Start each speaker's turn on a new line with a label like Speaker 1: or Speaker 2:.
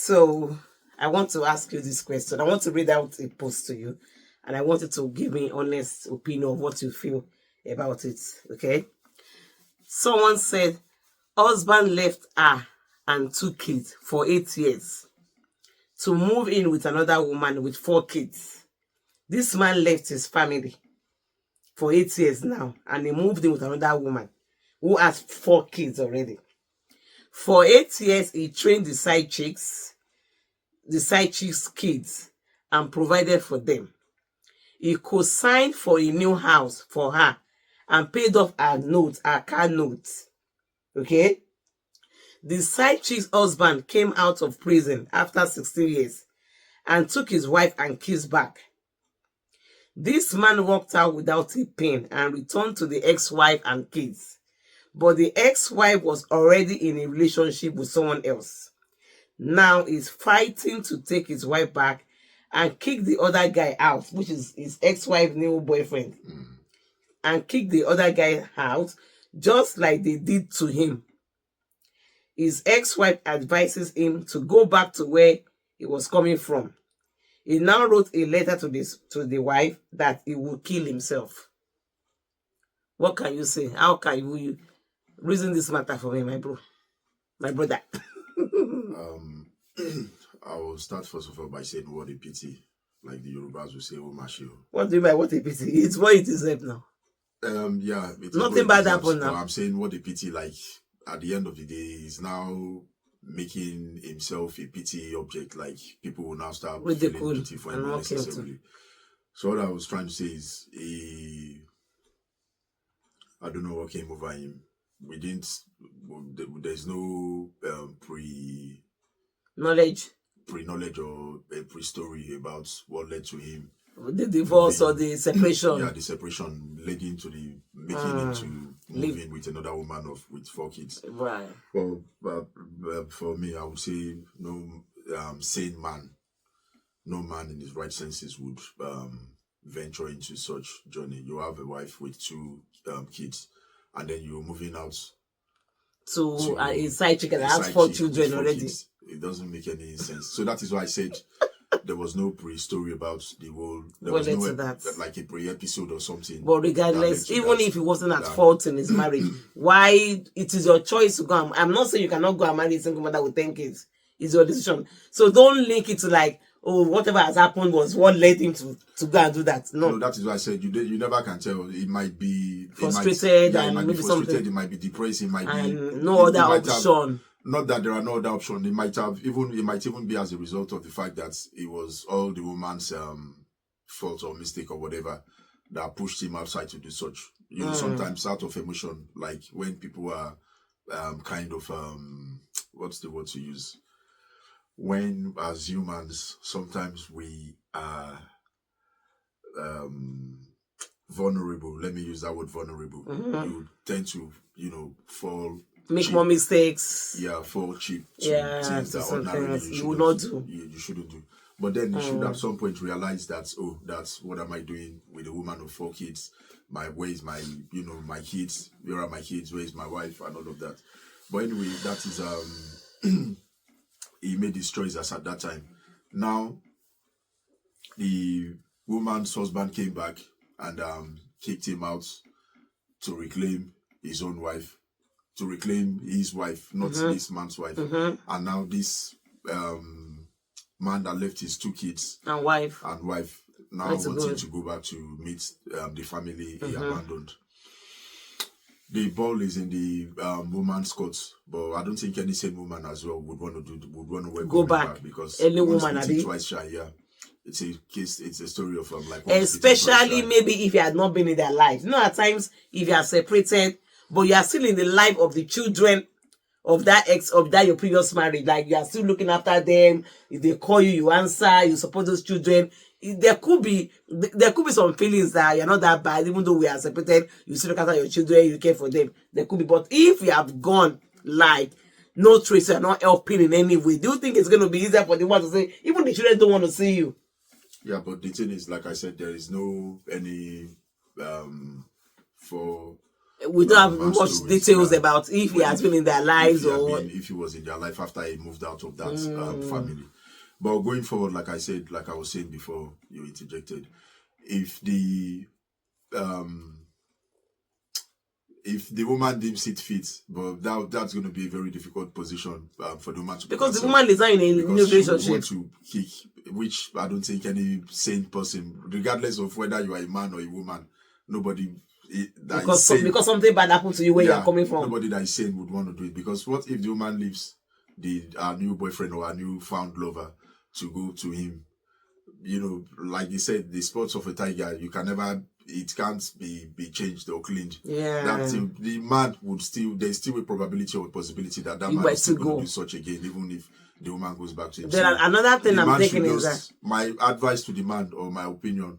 Speaker 1: So I want to ask you this question. I want to read out a post to you, and I want you to give me honest opinion of what you feel about it. Okay? Someone said, husband left her and 2 kids for 8 years to move in with another woman with 4 kids. This man left his family for 8 years now, and he moved in with another woman who has 4 kids already. For 8 years, he trained the side chicks kids, and provided for them. He co-signed for a new house for her and paid off her car notes. Okay? The side chick's husband came out of prison after 16 years and took his wife and kids back. This man walked out without a pin and returned to the ex-wife and kids. But the ex-wife was already in a relationship with someone else. Now he's fighting to take his wife back and kick the other guy out, which is his ex-wife's new boyfriend, and kick the other guy out just like they did to him. His ex-wife advises him to go back to where he was coming from. He now wrote a letter to the wife that he would kill himself. What can you say? How can you reason this matter for me, my brother?
Speaker 2: I will start first of all by saying what a pity. Like the Yorubas will say, oh mashio.
Speaker 1: What do you mean by what a pity? It's what it is now.
Speaker 2: Yeah.
Speaker 1: Nothing bad happened now.
Speaker 2: I'm saying what a pity, like at the end of the day, he's now making himself a pity object. Like people will now start feeling pity for him unnecessarily. So what I was trying to say is I don't know what came over him. There's no pre-knowledge or a pre-story about what led to him.
Speaker 1: The divorce or the separation.
Speaker 2: Yeah, the separation leading to the making him to move in with another woman with 4 kids.
Speaker 1: Right.
Speaker 2: Well, for me, I would say no sane man, no man in his right senses would venture into such journey. You have a wife with 2 kids, and then you're moving out
Speaker 1: to a side chick that has 4 children already.
Speaker 2: Kids. It doesn't make any sense. So that is why I said there was no pre-story about the whole. There was no like a pre-episode or something.
Speaker 1: But regardless, even if he wasn't at fault in his marriage, why it is your choice to go. I'm not saying you cannot go and marry a single mother with 10 kids. It's your decision. So don't link it to like, oh, whatever has happened was what led him to go and do that. No,
Speaker 2: that is why I said you never can tell. It might be
Speaker 1: frustrated,
Speaker 2: it might be frustrated. It might be depressed. It might be
Speaker 1: no other option.
Speaker 2: Not that there are no other options. It might even be as a result of the fact that it was all the woman's fault or mistake or whatever that pushed him outside to do such. You know, sometimes out of emotion, like when people are kind of what's the word to use? When as humans, sometimes we are vulnerable. Let me use that word, vulnerable. You tend to, fall.
Speaker 1: Make more mistakes.
Speaker 2: Yeah, fall cheap to things that ordinarily
Speaker 1: you would not do.
Speaker 2: You shouldn't do. But then you should at some point realize that, that's what am I doing with a woman of 4 kids? Where's my kids? Where are my kids? Where's my wife? And all of that. But anyway, that is he made his choices at that time. Now, the woman's husband came back and kicked him out to reclaim his own wife, to reclaim his wife, not this man's wife. And now this man that left his 2 kids
Speaker 1: and wife
Speaker 2: now wanting to go back to meet the family he abandoned. The ball is in the woman's court, but I don't think any sane woman as well would want to go back because
Speaker 1: any woman
Speaker 2: twice shy. Yeah, it's a case. It's a story of like
Speaker 1: especially maybe if you had not been in their life. At times if you are separated, but you are still in the life of the children of that your previous marriage. Like you are still looking after them. If they call you, you answer. You support those children. There could be some feelings that you're not that bad, even though we are separated. You still look after your children, you care for them. There could be, but if you have gone like no trace, you're not helping in any way, do you think it's going to be easier for the one to say, even the children don't want to see you?
Speaker 2: Yeah, but the thing is, like I said, there is no any for
Speaker 1: We don't have much
Speaker 2: stories,
Speaker 1: details about if he
Speaker 2: Well,
Speaker 1: has been in their lives or
Speaker 2: if he was in their life after he moved out of that family. But going forward, like I was saying before you interjected, if the woman deems it fit, but that's going to be a very difficult position for the woman to put
Speaker 1: because the
Speaker 2: herself,
Speaker 1: woman is not in a new
Speaker 2: because she would
Speaker 1: relationship.
Speaker 2: want to kick, which I don't think any sane person, regardless of whether you are a man or a woman, nobody that is sane,
Speaker 1: Because something bad happened to you where you're coming from.
Speaker 2: nobody that is sane would want to do it. Because what if the woman leaves our new boyfriend or our new found lover to go to him? You know, like you said, the spots of a tiger, it can't be changed or cleaned.
Speaker 1: Yeah.
Speaker 2: The man would there's still a probability or a possibility that man is still going to do such again, even if the woman goes back to him.
Speaker 1: Then another thing I'm thinking is that
Speaker 2: my advice to the man, or my opinion,